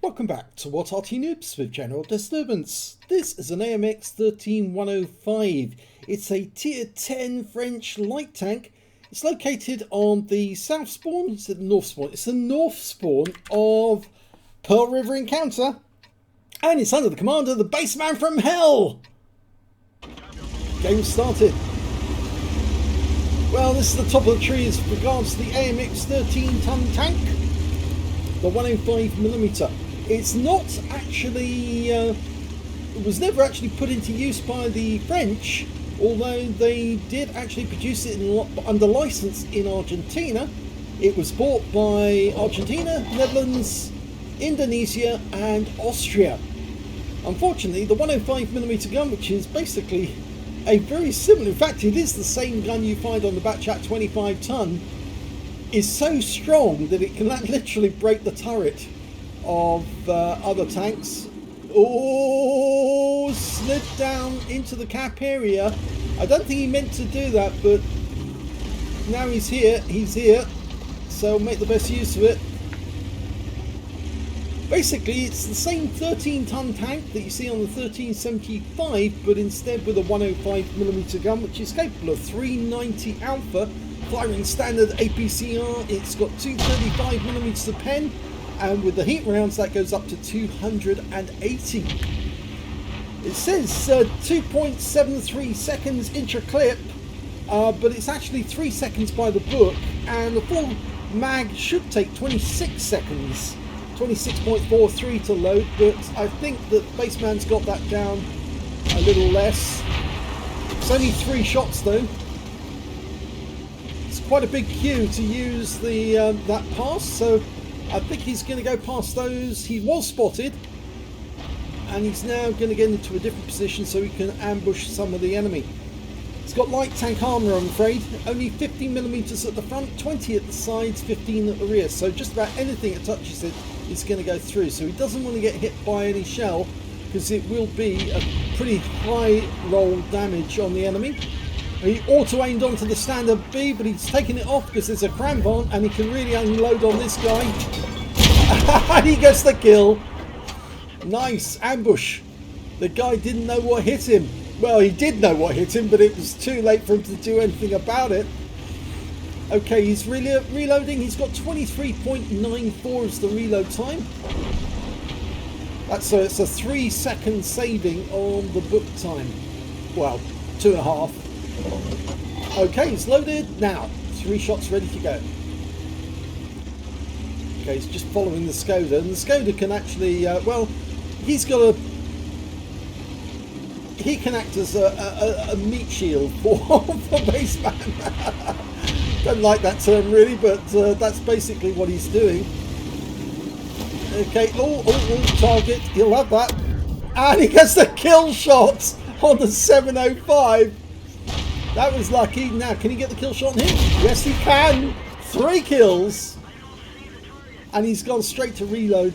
Welcome back to What Arty Noobs with General Disturbance. This is an AMX 13105. It's a tier 10 French light tank. It's located on the south spawn, it's the north spawn. It's the north spawn of Pearl River Encounter. And it's under the command of the Bassman from Hell. Game started. Well, this is the top of the tree as regards to the AMX 13-ton tank. The 105mm. It's not actually, it was never actually put into use by the French, although they did actually produce it under license in Argentina. It was bought by Argentina, Netherlands, Indonesia and Austria. Unfortunately, the 105mm gun, which is basically a very similar, in fact it is the same gun you find on the Batchat 25-ton, is so strong that it can literally break the turret of other tanks. Oh, slid down into the cap area. I don't think he meant to do that, but now he's here, so make the best use of it. Basically, it's the same 13-ton tank that you see on the 1375, but instead with a 105mm gun, which is capable of 390 alpha, firing standard APCR. It's got 235mm of pen, and with the heat rounds that goes up to 280. It says 2.73 seconds intra clip, but it's actually 3 seconds by the book, and the full mag should take 26 seconds, 26.43 to load, but I think that Bassman's got that down a little less. It's only 3 shots though. It's quite a big queue to use the that pass, so I think he's going to go past those. He was spotted, and he's now going to get into a different position so he can ambush some of the enemy. He's got light tank armor, I'm afraid. Only 15mm at the front, 20 at the sides, 15 at the rear. So just about anything that touches it is going to go through. So he doesn't want to get hit by any shell, because it will be a pretty high roll damage on the enemy. He auto-aimed onto the standard B, but he's taking it off because there's a cranbon, and he can really unload on this guy. And he gets the kill. Nice ambush. The guy didn't know what hit him. Well, he did know what hit him, but it was too late for him to do anything about it. Okay, he's reloading. He's got 23.94 as the reload time. It's a 3 second saving on the book time. Well, 2.5. Okay, he's loaded. Now, 3 shots ready to go. Okay, he's just following the Skoda, and the Skoda can actually, well, he's got a, he can act as a meat shield for Bassman. Don't like that term really, but that's basically what he's doing. Okay, target, he'll have that. And he gets the kill shot on the 705. That was lucky. Now, can he get the kill shot on him? Yes, he can. 3 kills. And he's gone straight to reload.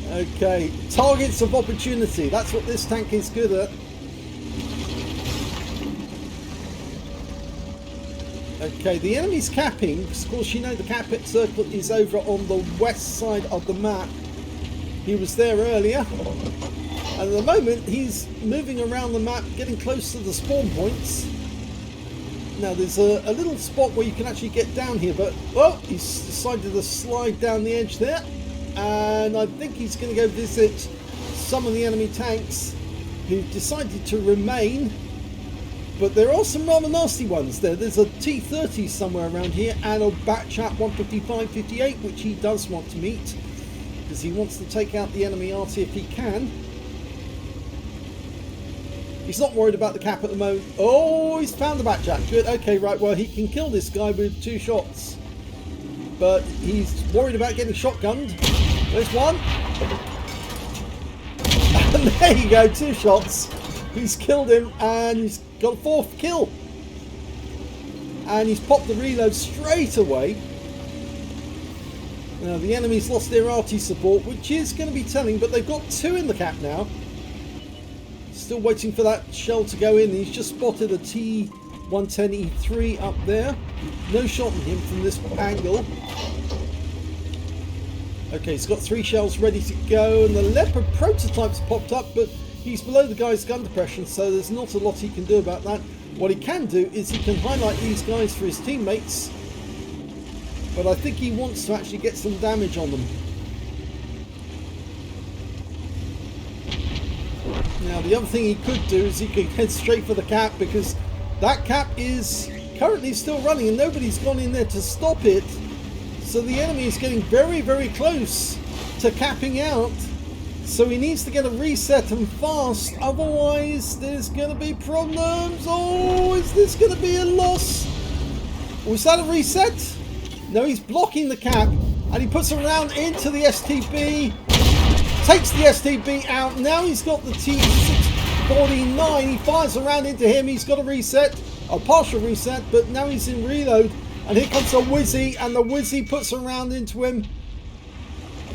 Okay, targets of opportunity. That's what this tank is good at. Okay, the enemy's capping, because of course you know the cap circle is over on the west side of the map. He was there earlier. And at the moment he's moving around the map, getting close to the spawn points. Now there's a little spot where you can actually get down here, but well, he's decided to slide down the edge there. And I think he's going to go visit some of the enemy tanks who've decided to remain. But there are some rather nasty ones there. There's a T-30 somewhere around here and a Batchat 155-58, which he does want to meet, because he wants to take out the enemy Arty if he can. He's not worried about the cap at the moment. Oh, he's found the Batchat. Good. Okay, right. Well, he can kill this guy with 2 shots. But he's worried about getting shotgunned. There's one. And there you go, 2 shots. He's killed him, and he's got a 4th kill. And he's popped the reload straight away. Now, the enemy's lost their Arty support, which is going to be telling, but they've got 2 in the cap now. Still waiting for that shell to go in. He's just spotted a T110E3 up there. No shot on him from this angle. Okay, he's got 3 shells ready to go, and the Leopard prototype's popped up, but he's below the guy's gun depression, so there's not a lot he can do about that. What he can do is he can highlight these guys for his teammates, but I think he wants to actually get some damage on them. Now, the other thing he could do is he could head straight for the cap, because that cap is currently still running and nobody's gone in there to stop it. So the enemy is getting very, very close to capping out. So he needs to get a reset and fast, otherwise there's going to be problems. Oh, is this going to be a loss? Was that a reset? No, he's blocking the cap, and he puts a round into the STB. Takes the STB out. Now he's got the T649. He fires a round into him. He's got a reset, a partial reset, but now he's in reload. And here comes a Wizzy, and the Wizzy puts a round into him.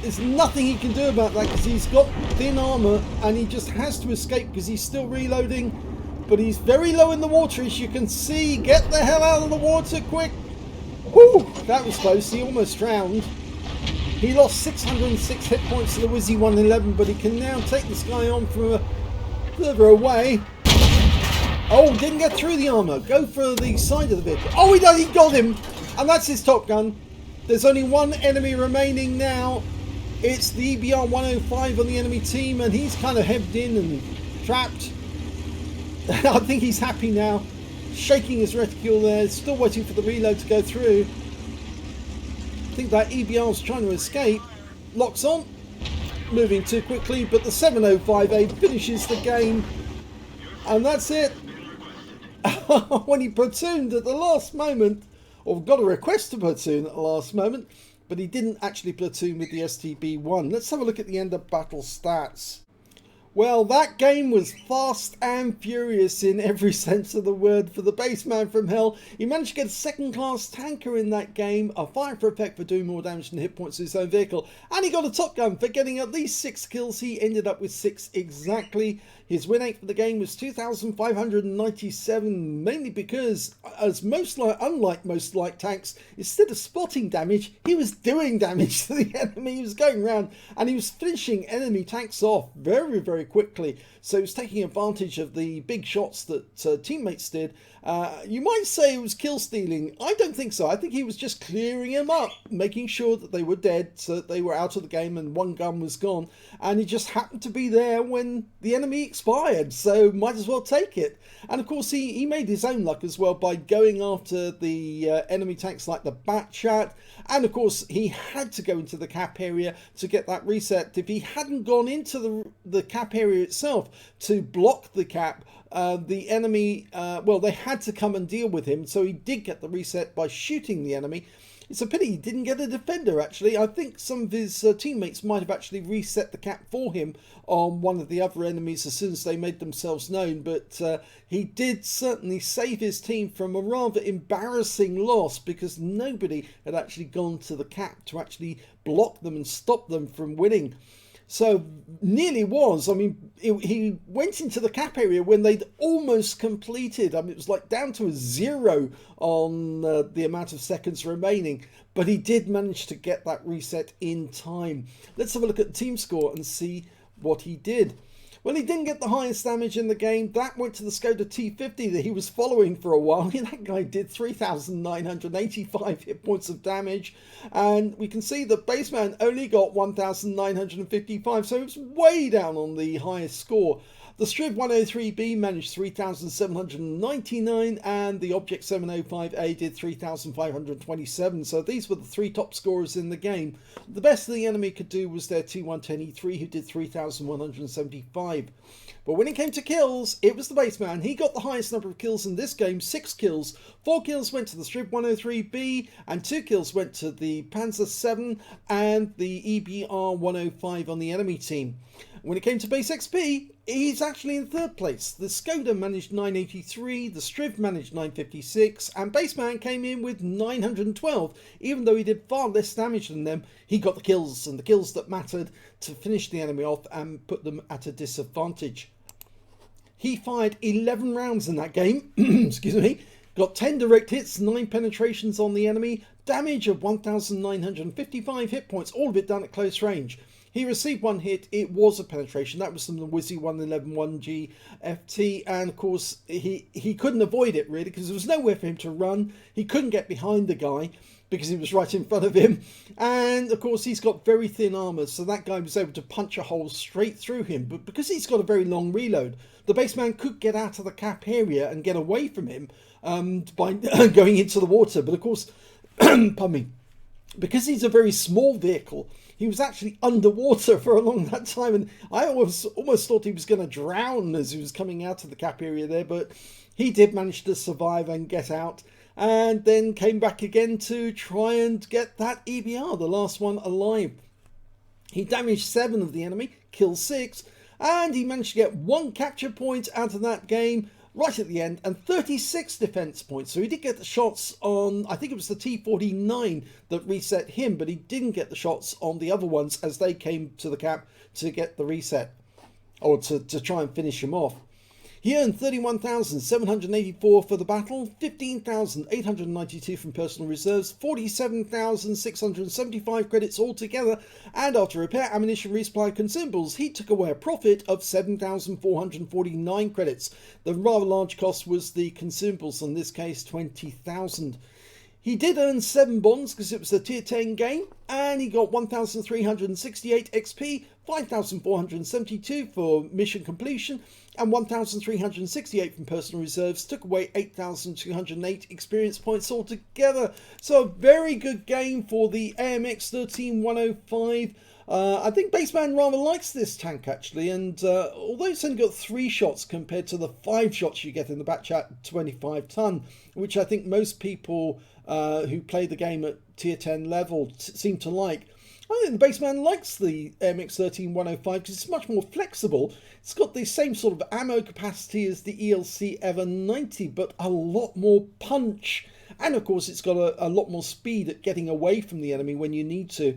There's nothing he can do about that because he's got thin armor, and he just has to escape because he's still reloading. But he's very low in the water, as you can see. Get the hell out of the water quick. Whew, that was close. He almost drowned. He lost 606 hit points to the Wizzy 111, but he can now take this guy on from further away. Oh, didn't get through the armor. Go for the side of the vehicle. Oh, he does. He got him. And that's his top gun. There's only one enemy remaining now. It's the EBR 105 on the enemy team, and he's kind of hemmed in and trapped. I think he's happy now. Shaking his reticule there. Still waiting for the reload to go through. I think that EBR's trying to escape. Locks on. Moving too quickly, but the 705A finishes the game. And that's it. When he platooned at the last moment, or got a request to platoon at the last moment, but he didn't actually platoon with the STB-1. Let's have a look at the end of battle stats. Well, that game was fast and furious in every sense of the word for the Bassman from Hell. He managed to get a second-class tanker in that game, a fire for effect for doing more damage than hit points to his own vehicle, and he got a top gun for getting at least 6 kills. He ended up with 6 exactly. His win rate for the game was 2,597, mainly because, unlike most light tanks, instead of spotting damage, he was doing damage to the enemy. He was going around and he was finishing enemy tanks off very, very quickly. So he was taking advantage of the big shots that teammates did. You might say it was kill stealing. I don't think so. I think he was just clearing them up, making sure that they were dead, so that they were out of the game and one gun was gone. And he just happened to be there when the enemy expired, so might as well take it. And of course he made his own luck as well by going after the enemy tanks like the Batchat. And of course he had to go into the cap area to get that reset. If he hadn't gone into the cap area itself to block the cap, the enemy, well, they had to come and deal with him, so he did get the reset by shooting the enemy. It's a pity he didn't get a defender, actually. I think some of his teammates might have actually reset the cap for him on one of the other enemies as soon as they made themselves known, but he did certainly save his team from a rather embarrassing loss because nobody had actually gone to the cap to actually block them and stop them from winning. So nearly was. I mean, he went into the cap area when they'd almost completed. I mean, it was like down to a 0 on the amount of seconds remaining. But he did manage to get that reset in time. Let's have a look at the team score and see what he did. Well, he didn't get the highest damage in the game. That went to the Skoda T50 that he was following for a while. That guy did 3,985 hit points of damage. And we can see that Bassman only got 1,955. So it was way down on the highest score. The Striv 103B managed 3,799 and the Object 705A did 3,527. So these were the 3 top scorers in the game. The best the enemy could do was their T110E3 who did 3,175. But when it came to kills, it was the Bassman. He got the highest number of kills in this game, 6 kills. 4 kills went to the Striv 103B and 2 kills went to the Panzer 7 and the EBR 105 on the enemy team. When it came to base XP, he's actually in 3rd place. The Skoda managed 983, the Striv managed 956, and Bassman came in with 912. Even though he did far less damage than them, he got the kills, and the kills that mattered to finish the enemy off and put them at a disadvantage. He fired 11 rounds in that game, excuse me, got 10 direct hits, 9 penetrations on the enemy, damage of 1,955 hit points, all of it done at close range. He received one hit. It was a penetration. That was from the Wizzy 111 1G and of course he couldn't avoid it really, because there was nowhere for him to run. He couldn't get behind the guy because he was right in front of him, and of course he's got very thin armor, so that guy was able to punch a hole straight through him. But because he's got a very long reload, the baseman could get out of the cap area and get away from him by going into the water. But of course, pardon me, because he's a very small vehicle, he was actually underwater for a long that time, and I almost thought he was going to drown as he was coming out of the cap area there, but he did manage to survive and get out, and then came back again to try and get that EBR, the last one alive. He damaged 7 of the enemy, killed 6, and he managed to get 1 capture point out of that game right at the end, and 36 defense points. So he did get the shots on, I think it was the T49 that reset him, but he didn't get the shots on the other ones as they came to the cap to get the reset, or to try and finish him off. He earned 31,784 for the battle, 15,892 from personal reserves, 47,675 credits altogether, and after repair, ammunition, resupply, consumables, he took away a profit of 7,449 credits. The rather large cost was the consumables, in this case 20,000. He did earn 7 bonds because it was a tier 10 game, and he got 1,368 XP, 5,472 for mission completion, and 1,368 from personal reserves, took away 8,208 experience points altogether. So a very good game for the AMX 13105. I think Bassman rather likes this tank actually, and although it's only got 3 shots compared to the 5 shots you get in the Batchat 25 ton, which I think most people who play the game at tier 10 level seem to like. I think the Bassman likes the AMX 13105 because it's much more flexible. It's got the same sort of ammo capacity as the ELC Ever 90, but a lot more punch. And of course it's got a lot more speed at getting away from the enemy when you need to.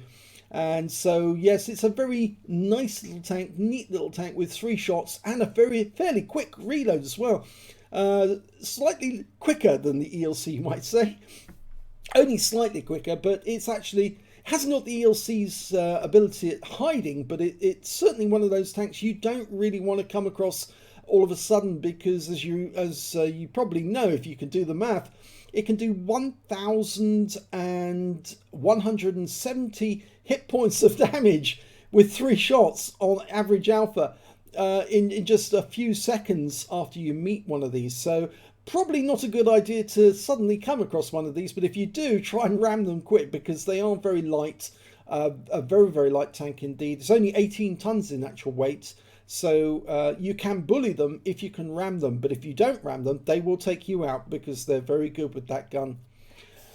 And so yes, it's a very nice little tank, neat little tank with 3 shots and a fairly quick reload as well. Slightly quicker than the ELC, you might say. Only slightly quicker, but it's actually hasn't got the ELC's ability at hiding, but it's certainly one of those tanks you don't really want to come across all of a sudden, because as you probably know, if you can do the math, it can do 1,170 hit points of damage with 3 shots on average alpha in just a few seconds after you meet one of these. So probably not a good idea to suddenly come across one of these, but if you do, try and ram them quick, because they are very light, a very light tank indeed. It's only 18 tons in actual weight, so you can bully them if you can ram them, but if you don't ram them, they will take you out because they're very good with that gun.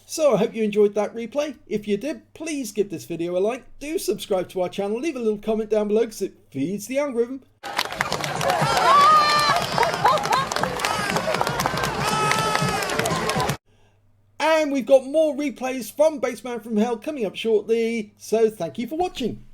So I hope you enjoyed that replay. If you did, please give this video a like, do subscribe to our channel, leave a little comment down below because it feeds the algorithm. And we've got more replays from Bassman from Hell coming up shortly, so thank you for watching.